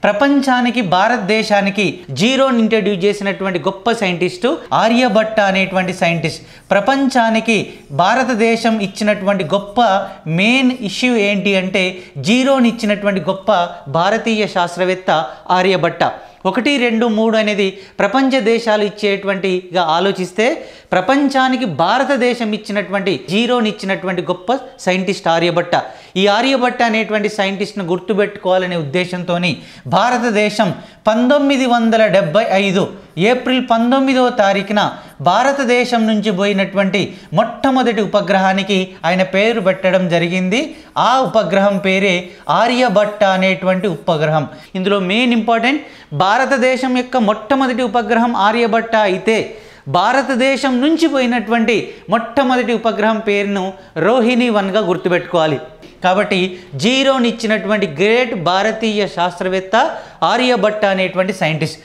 ప్రపంచానికి భారతదేశానికి జీరోని ఇంట్రడ్యూస్ చేసినటువంటి గొప్ప సైంటిస్టు ఆర్యభట్ట అనేటువంటి సైంటిస్ట్. ప్రపంచానికి భారతదేశం ఇచ్చినటువంటి గొప్ప మెయిన్ ఇష్యూ ఏంటి అంటే జీరోని ఇచ్చినటువంటి గొప్ప భారతీయ శాస్త్రవేత్త ఆర్యభట్ట. 1, 2, 3 అనేది ప్రపంచ దేశాలు ఇచ్చేటువంటిగా ఆలోచిస్తే ప్రపంచానికి భారతదేశం ఇచ్చినటువంటి జీరోని ఇచ్చినటువంటి గొప్ప సైంటిస్ట్ ఆర్యభట్ట. ఈ ఆర్యభట్ట అనేటువంటి సైంటిస్ట్ను గుర్తుపెట్టుకోవాలనే ఉద్దేశంతో భారతదేశం 1975 ఏప్రిల్ 19వ తారీఖున భారతదేశం నుంచి పోయినటువంటి మొట్టమొదటి ఉపగ్రహానికి ఆయన పేరు పెట్టడం జరిగింది. ఆ ఉపగ్రహం పేరే ఆర్యభట్ట అనేటువంటి ఉపగ్రహం. ఇందులో మెయిన్ ఇంపార్టెంట్, భారతదేశం యొక్క మొట్టమొదటి ఉపగ్రహం ఆర్యభట్ట అయితే భారతదేశం నుంచి పోయినటువంటి మొట్టమొదటి ఉపగ్రహం పేరును రోహిణి 1గా గుర్తుపెట్టుకోవాలి. కాబట్టి జీరోని ఇచ్చినటువంటి గ్రేట్ భారతీయ శాస్త్రవేత్త ఆర్యభట్ట అనేటువంటి సైంటిస్ట్.